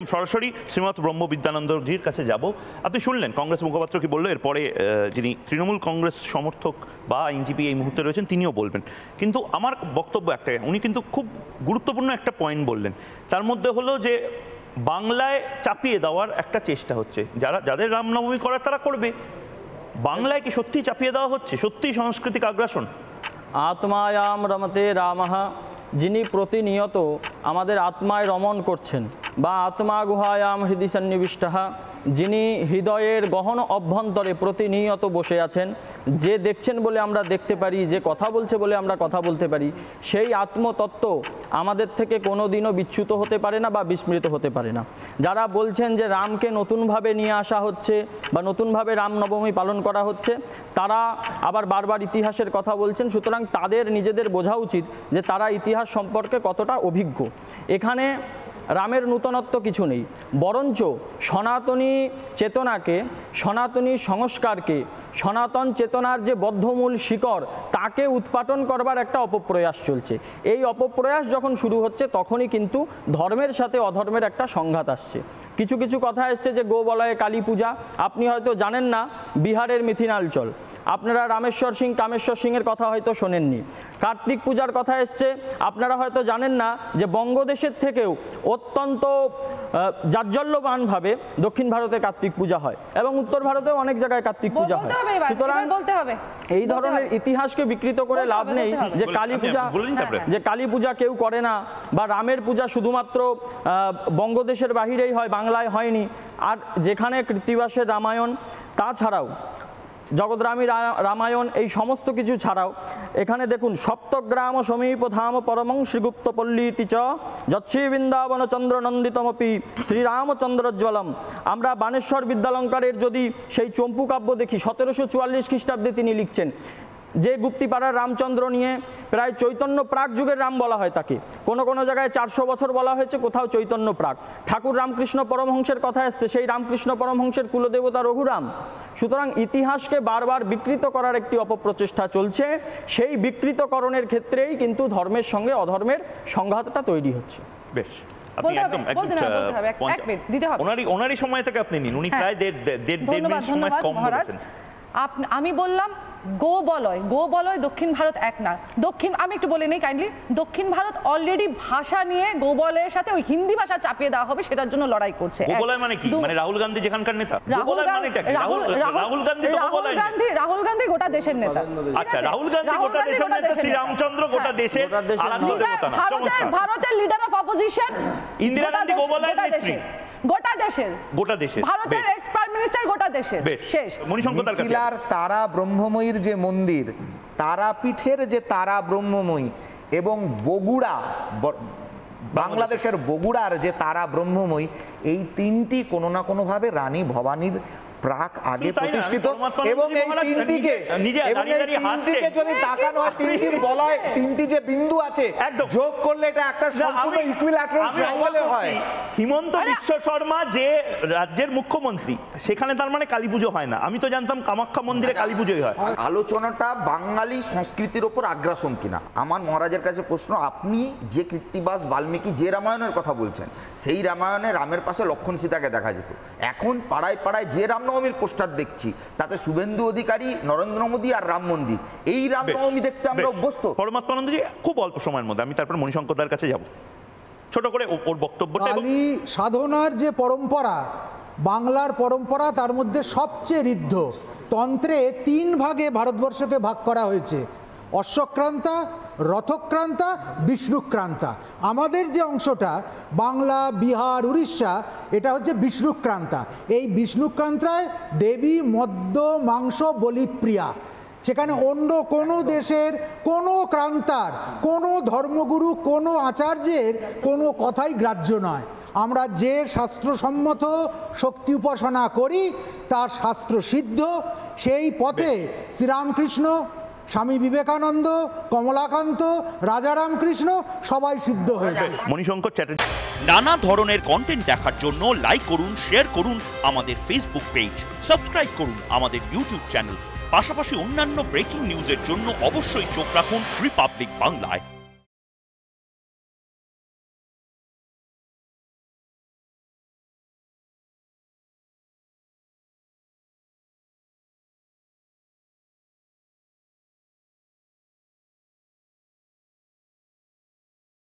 সরাসরি শ্রীমৎ ব্রহ্মবিদ্যানন্দজির কাছে যাব। আপনি শুনলেন কংগ্রেস মুখপাত্র কি বললো, এরপরে যিনি তৃণমূল কংগ্রেস সমর্থক বা আইনজীবী এই মুহূর্তে রয়েছেন তিনিও বলবেন। কিন্তু আমার বক্তব্য একটাই, উনি কিন্তু খুব গুরুত্বপূর্ণ একটা পয়েন্ট বললেন। তার মধ্যে হলো যে বাংলায় চাপিয়ে দেওয়ার একটা চেষ্টা হচ্ছে, যাদের রামনবমী করার তারা করবে। বাংলায় কি সত্যি চাপিয়ে দেওয়া হচ্ছে? সত্যি সাংস্কৃতিক আগ্রাসন? আত্মায়াম রমতে রামঃ, যিনি প্রতিনিয়ত আমাদের আত্মায় রমণ করছেন, বা আত্মা গুহায়াম হৃদি সন্নিবিষ্টঃ, যিনি হৃদয়ের গহন অভ্যন্তরে প্রতিনিয়ত বসে আছেন, যে দেখছেন বলে আমরা দেখতে পারি, যে কথা বলছে বলে আমরা কথা বলতে পারি, সেই আত্মতত্ত্ব আমাদের থেকে কোনোদিনও বিচ্যুত হতে পারে না বা বিস্মৃত হতে পারে না। যারা বলছেন যে রামকে নতুনভাবে নিয়ে আসা হচ্ছে বা নতুনভাবে রামনবমী পালন করা হচ্ছে, তারা আবার বারবার ইতিহাসের কথা বলছেন। সুতরাং তাদের নিজেদের বোঝা উচিত যে তারা ইতিহাস সম্পর্কে কতটা অভিজ্ঞ। এখানে রামের নূতনত্ব কিছু নেই, বরঞ্চ সনাতনী চেতনাকে, সনাতনী সংস্কারকে, সনাতন চেতনার যে বদ্ধমূল শিকড় তাকে উৎপাটন করবার একটা অপপ্রয়াস চলছে। এই অপপ্রয়াস যখন শুরু হচ্ছে তখনই কিন্তু ধর্মের সাথে অধর্মের একটা সংঘাত আসছে। কিছু কিছু কথা এসছে যে গোবলয়ে কালী পূজা, আপনি হয়তো জানেন না বিহারের মিথিলাঞ্চল, আপনারা রামেশ্বর সিং কামেশ্বর সিংয়ের কথা হয়তো শোনেননি। কার্তিক পূজার কথা এসছে, আপনারা হয়তো জানেন না যে বঙ্গদেশের থেকেও অত্যন্ত জাজ্জল্যমানভাবে দক্ষিণ ভারতে কার্তিক পূজা হয় এবং উত্তর ভারতেও অনেক জায়গায় কার্তিক পূজা হয়। সুতরাং এই ধরনের ইতিহাসকে বিকৃত করে লাভ নেই যে কালী পূজা কেউ করে না, বা রামের পূজা শুধুমাত্র বঙ্গদেশের বাহিরেই হয়, বাংলায় হয়নি। আর যেখানে কৃত্তিবাসের রামায়ণ, তাছাড়াও জগদ্রামী রামায়ণ, এই সমস্ত কিছু ছাড়াও এখানে দেখুন সপ্তগ্রাম সমীপ ধাম পরমং শ্রীগুপ্ত পল্লীতি চ যচ্ছি বৃন্দাবন চন্দ্র নন্দিতমপি শ্রীরামচন্দ্রজ্জ্বলম। আমরা বানেশ্বর বিদ্যালঙ্কারের যদি সেই চম্পু কাব্য দেখি, 1744 খ্রিস্টাব্দে তিনি লিখছেন, যে গুপ্তিপাড়ার রামচন্দ্র নিয়ে প্রায় চৈতন্য প্রাক যুগের রাম বলা হয় তাকে, কোনো কোনো জায়গায় 400 বছর বলা হয়েছে, কোথাও চৈতন্য প্রাক। ঠাকুর রামকৃষ্ণ পরমহংসের কথা এসছে, সেই রামকৃষ্ণ পরমহংসের কুলদেবতা রঘুরাম। সুতরাং ইতিহাসকে বারবার বিকৃত করার একটি অপপ্রচেষ্টা চলছে, সেই বিকৃতকরণের ক্ষেত্রেই কিন্তু ধর্মের সঙ্গে অধর্মের সংঘাতটা তৈরি হচ্ছে। বেশ, ওনারই সময় থেকে আপনি নিন, উনি প্রায় দেড় মিনিট সময় কম বলেছেন। আমি বললাম গো বলয় দক্ষিণ ভারত এক না। আমি একটু বলে নেই কাইন্ডলি, দক্ষিণ ভারত অলরেডি ভাষা নিয়ে গোবলয়ের সাথে ওই হিন্দি ভাষা চাপিয়ে দেওয়া হবে সেটার জন্য লড়াই করছে। গোবলয় মানে কি? মানে রাহুল গান্ধী যেখানকার নেতা? রাহুল গান্ধী গোটা দেশের নেতা। আচ্ছা, রাহুল গান্ধী গোটা দেশের নেতা, শ্রী রামচন্দ্র গোটা দেশের আরাধ্য দেবতা না। ভারতের leader of opposition Indira Gandhi গোবলয়ের নেত্রী গোটা দেশের ভারতের এক্স প্রাইম মিনিস্টার গোটা দেশের। শেষ। মিথিলার তারা ব্রহ্মময়ীর যে মন্দির, তারাপীঠের যে তারা ব্রহ্মময়ী, এবং বগুড়া, বাংলাদেশের বগুড়ার যে তারা ব্রহ্মময়ী, এই তিনটি কোনো না কোনোভাবে রানী ভবানীর প্রাক আগে প্রতিষ্ঠিত। এবং এই তিনটিকে যদি তাকানো হয়, তিনটির বলয়, তিনটি যে বিন্দু আছে যোগ করলে এটা একটা সম্পূর্ণ ইকুইল্যাটারাল ট্রায়াঙ্গেল হয়। হিমন্ত বিশ্ব শর্মা যে রাজ্যের মুখ্যমন্ত্রী, সেখানে তার মানে কালী পুজো হয় না? আমি তো জানতাম কামাখ্যা মন্দিরে কালী পুজোই হয়। আলোচনাটা বাঙালি সংস্কৃতির ওপর আগ্রাসন কিনা। আমার মহারাজের কাছে প্রশ্ন, আপনি যে কৃত্তিবাস বাল্মীকি যে রামায়ণের কথা বলছেন, সেই রামায়ণে রামের পাশে লক্ষ্মণ সীতাকে দেখা যেত। এখন পাড়ায় পাড়ায় যে রামনবমীর পোস্টার দেখছি, তাতে শুভেন্দু অধিকারী, নরেন্দ্র মোদী আর রাম মন্দির, এই রামনবমী দেখতে আমরা অভ্যস্ত। পরমাত্মানন্দজি, খুব অল্প সময়ের মধ্যে আমি তারপর মণিশঙ্করদার কাছে যাব, ছোট করে ওর বক্তব্যটা। কালী সাধনার যে পরম্পরা, বাংলার পরম্পরা, তার মধ্যে সবচেয়ে ঋদ্ধ। তন্ত্রে 3 ভাগে ভারতবর্ষকে ভাগ করা হয়েছে: অশ্বক্রান্তা, রথক্রান্তা, বিষ্ণুক্রান্তা। আমাদের যে অংশটা বাংলা, বিহার, উড়িষ্যা, এটা হচ্ছে বিষ্ণুক্রান্তা। এই বিষ্ণুক্রান্তায় দেবী মদ্য মাংস বলিপ্রিয়া। সেখানে অন্য কোনো দেশের কোনো ক্রান্তার, কোনো ধর্মগুরু, কোনো আচার্যের কোনো কথাই গ্রাহ্য নয়। আমরা যে শাস্ত্রসম্মত শক্তি উপাসনা করি তার শাস্ত্র সিদ্ধ। সেই পথে শ্রীরামকৃষ্ণ, স্বামী বিবেকানন্দ, কমলাকান্ত, রাজা রামকৃষ্ণ সবাই সিদ্ধ হয়েছে। মণিশঙ্কর চ্যাটার্জি। নানা ধরনের কন্টেন্ট দেখার জন্য লাইক করুন, শেয়ার করুন আমাদের ফেসবুক পেজ, সাবস্ক্রাইব করুন আমাদের ইউটিউব চ্যানেল। পাশাপাশি অন্যান্য ব্রেকিং নিউজের জন্য অবশ্যই চোখ রাখুন রিপাবলিক বাংলায়।